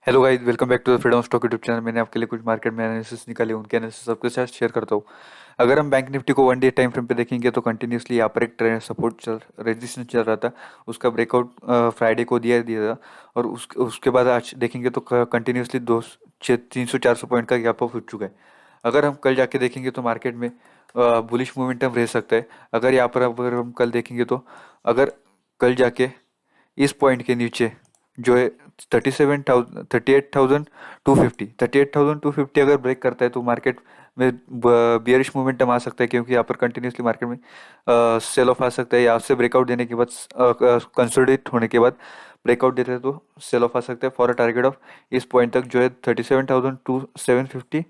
Hello guys, welcome back to the freedom stock YouTube channel. मैंने आपके लिए कुछ मार्केट में एनालिसिस निकाले, उनके एनालिसिस आपके साथ शेयर करता हूँ। अगर हम बैंक निफ्टी को वन डे टाइम फ्रेम पे देखेंगे तो कंटिन्यूसली यहाँ पर एक ट्रेंड सपोर्ट रेजिस्टेंस चल रहा था। उसका ब्रेकआउट फ्राइडे को दिया दिया था। और उसके बाद आज देखेंगे तो कंटिन्यूसली 300-400 पॉइंट का गैप अप हो चुका है। अगर हम कल जाके देखेंगे तो मार्केट में बुलिश मोमेंटम रह सकता है। अगर हम कल देखेंगे तो अगर कल जाके इस पॉइंट के नीचे जो है 38,250 अगर ब्रेक करता है तो मार्केट में बियरिश मोमेंटम आ सकता है, क्योंकि यहाँ पर कंटिन्यूसली मार्केट में सेल ऑफ आ सकता है। यहाँ से ब्रेकआउट देने के बाद, कंसोलिडेट होने के बाद ब्रेकआउट देते हैं तो सेल ऑफ आ सकता है फॉर अ टारगेट ऑफ इस पॉइंट तक जो है 37,750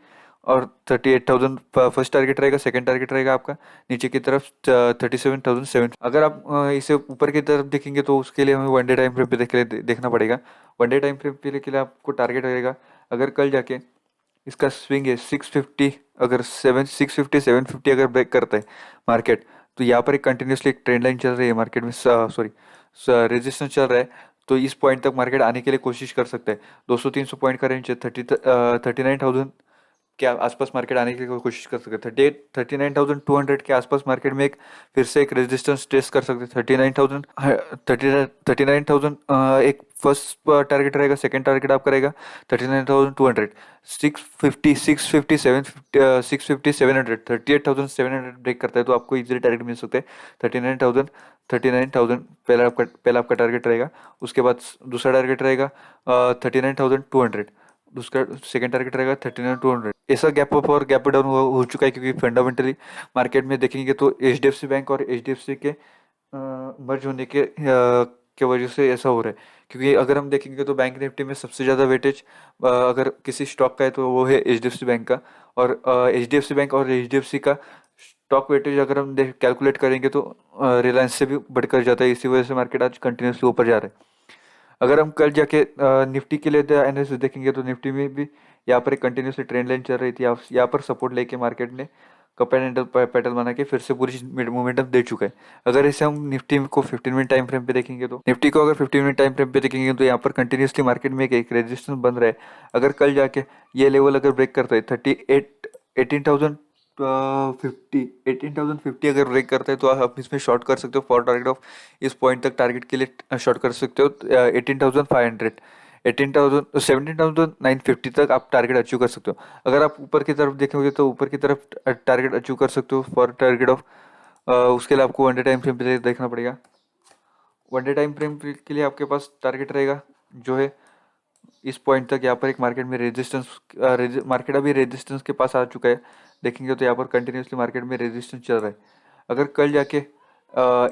और 38,000 फर्स्ट टारगेट रहेगा। सेकंड टारगेट रहेगा आपका नीचे की तरफ 37,700। अगर आप इसे ऊपर की तरफ देखेंगे तो उसके लिए हमें वन डे टाइम फ्रेम पे देखना पड़ेगा। वन डे टाइम फ्रेम पे के लिए आपको टारगेट रहेगा, अगर कल जाके इसका स्विंग है 650, अगर 650 750 अगर ब्रेक करता है मार्केट, तो यहाँ पर एक कंटिन्यूसली एक ट्रेंड लाइन चल रही है मार्केट में, सॉरी रेजिस्टेंस चल रहा है। तो इस पॉइंट तक मार्केट आने के लिए कोशिश कर सकता है। 200-300 पॉइंट का रेंज है, 39,000 के आसपास मार्केट आने की कोशिश कर सकते हैं। 39,200 के आसपास मार्केट में एक फिर से एक रेजिस्टेंस टेस्ट कर सकते हैं। 39,000 एक फर्स्ट टारगेट रहेगा। सेकंड टारगेट आपका रहेगा 39,200। 650 38,700 ब्रेक करता है तो आपको इजीली टारगेट मिल सकता है 39,000। पहला आपका टारगेट रहेगा। उसके बाद दूसरा टारगेट रहेगा 39,200। उसका सेकंड टारगेट रहेगा 39,200। ऐसा गैप अप और गैप डाउन हो चुका है, क्योंकि फंडामेंटली मार्केट में देखेंगे तो एचडीएफसी बैंक और एचडीएफसी के मर्ज होने के वजह से ऐसा हो रहा है। क्योंकि अगर हम देखेंगे तो बैंक निफ्टी में सबसे ज़्यादा वेटेज अगर किसी स्टॉक का है तो वो है एचडीएफसी बैंक का। और एचडीएफसी बैंक और एचडीएफसी का स्टॉक वेटेज अगर हम कैलकुलेट करेंगे तो रिलायंस से भी बढ़कर जाता है। इसी वजह से मार्केट आज कंटिन्यूसली ऊपर जा रहा है। अगर हम कल जाके निफ्टी के लिए एनालिसिस देखेंगे तो निफ्टी में भी यहाँ पर एक कंटिन्यूसली ट्रेंड लाइन चल रही थी। यहाँ पर सपोर्ट लेके मार्केट ने कप एंड हैंडल पैटर्न बना के फिर से पूरी मोमेंटम दे चुका है। अगर इसे हम निफ्टी को 15 मिनट टाइम फ्रेम पे देखेंगे तो निफ्टी को अगर 15 मिनट टाइम फ्रेम पे देखेंगे तो यहाँ पर कंटिन्यूसली मार्केट में एक रेजिस्टेंस बन रहा है। अगर कल जाके ये लेवल अगर ब्रेक करता है 18,050 अगर ब्रेक करता है तो आप इसमें शॉर्ट कर सकते हो फॉर टारगेट ऑफ इस पॉइंट तक टारगेट के लिए शॉर्ट कर सकते हो 18,500। 17,950 तक आप टारगेट अचीव कर सकते हो। अगर आप ऊपर की तरफ देखेंगे तो ऊपर की तरफ टारगेट अचीव कर सकते हो फॉर टारगेट ऑफ, उसके लिए आपको वन डे टाइम फ्रेम पे देखना पड़ेगा। वन डे टाइम फ्रेम के लिए आपके पास टारगेट रहेगा जो है इस पॉइंट तक। यहाँ पर एक मार्केट में मार्केट अभी रेजिस्टेंस के पास आ चुका है। देखेंगे तो यहाँ पर कंटिन्यूसली मार्केट में रेजिस्टेंस चल रहा है। अगर कल जाके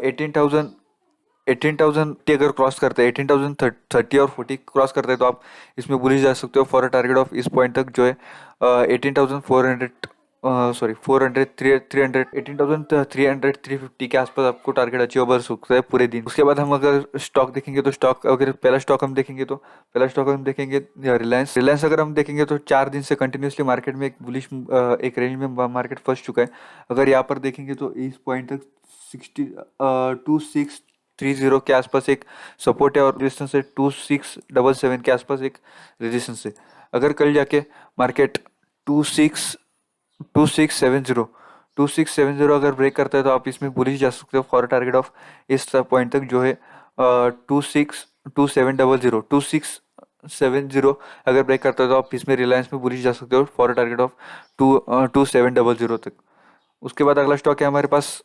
18,000 अगर क्रॉस करते हैं, 18,030 और 40 क्रॉस करते हैं तो आप इसमें बुलिश जा सकते हो फॉर अ टारगेट ऑफ इस पॉइंट तक जो है 18,400, सॉरी 400 300 18,300 350 के आसपास आपको टारगेट अचीव हो सकता है पूरे दिन। उसके बाद हम अगर स्टॉक देखेंगे तो पहला स्टॉक हम देखेंगे तो पहला स्टॉक हम देखेंगे रिलायंस। रिलायंस अगर हम देखेंगे तो 4 दिन से कंटिन्यूसली मार्केट में एक बुलिश एक रेंज में मार्केट फंस चुका है। अगर यहाँ पर देखेंगे तो इस पॉइंट तक 2630 के आसपास एक सपोर्ट है और रेजिस्टेंस है 2677 के आसपास एक रेजिस्टेंस है। अगर कल जाके मार्केट 2670 अगर ब्रेक करता है तो आप इसमें बुलिश जा सकते हो फॉर टारगेट ऑफ इस पॉइंट तक जो है 2670 अगर ब्रेक करता है तो आप इसमें रिलायंस में बुलिश जा सकते हो फॉर टारगेट ऑफ 2700 तक। उसके बाद अगला स्टॉक है हमारे पास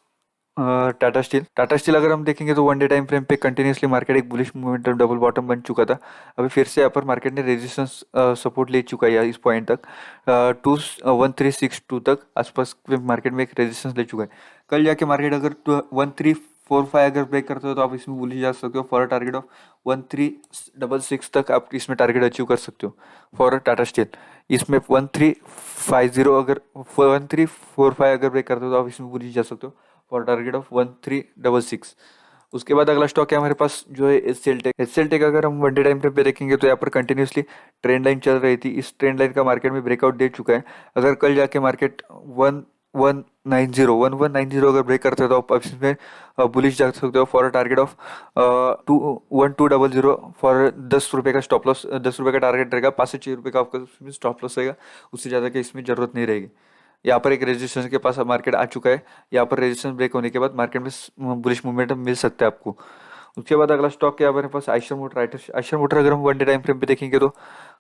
टाटा स्टील। टाटा स्टील अगर हम देखेंगे तो वन डे टाइम फ्रेम पे कंटिन्यूसली मार्केट एक बुलिश मोमेंटम डबल बॉटम बन चुका था। अभी फिर से यहाँ पर मार्केट ने रेजिस्टेंस सपोर्ट ले चुका है इस पॉइंट तक 1362 तक आसपास मार्केट में एक रेजिस्टेंस ले चुका है। कल जाके मार्केट अगर 1345 अगर ब्रेक करते हो तो आप इसमें बुलिश जा सकते हो फॉर टारगेट ऑफ 1366 तक आप इसमें टारगेट अचीव कर सकते हो फॉर टाटा स्टील। इसमें 1350 अगर 1345 अगर ब्रेक करते हो तो आप इसमें बुलिश जा सकते हो फॉर टारगेट ऑफ 1366। उसके बाद अगला स्टॉक है हमारे पास जो है एचसीएल टेक अगर हम वन डे टाइम फ्रेम पे देखेंगे तो यहाँ पर कंटिन्यूसली ट्रेंड लाइन चल रही थी। इस ट्रेंड लाइन का मार्केट में ब्रेकआउट दे चुका है। अगर कल जाके मार्केट 1190 अगर ब्रेक करते हो तो आप इसमें बुलिश जा सकते हो for a target of 1200 for 10 रुपये का स्टॉप लॉस, 10 रुपये का टारगेट रहेगा, 5 से 6 रुपये का आपका इसमें स्टॉप लॉस रहेगा, उससे ज़्यादा की इसमें जरूरत नहीं रहेगी। यहाँ पर एक रेजिस्टेंस के पास मार्केट आ चुका है, यहाँ पर रेजिस्टेंस ब्रेक होने के बाद मार्केट में बुलिश मूवमेंट मिल सकता है आपको। उसके बाद अगला स्टॉक है हमारे पास आइशर मोटर। आइशर मोटर अगर हम 1 डे टाइम फ्रेम पे देखेंगे तो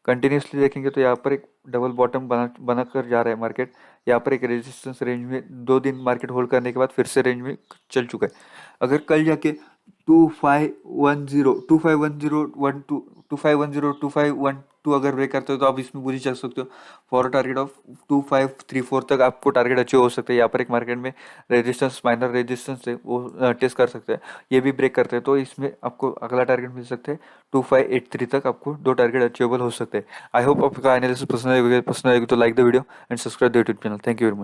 कंटिन्यूसली देखेंगे तो यहाँ पर एक डबल बॉटम बना कर जा रहा है मार्केट। यहाँ पर एक रेजिस्टेंस रेंज में 2 दिन मार्केट होल्ड करने के बाद फिर से रेंज में चल चुका है। अगर कल जाके 2510 अगर ब्रेक करते हो तो आप इसमें बुरी चल सकते हो फॉर टारगेट ऑफ 2534 तक आपको टारगेट अचीव हो सकते हैं। यहाँ पर एक मार्केट में रेजिस्टेंस, माइनर रेजिस्टेंस है वो टेस्ट कर सकते हैं, ये भी ब्रेक करते हैं तो इसमें आपको अगला टारगेट मिल सकता है 2583 तक, आपको 2 टारगेट अचीवेबल हो सकते हैं। आई होप आपका एनालिसिस पसंद आएगा तो like the video and subscribe the YouTube channel. Thank you very much.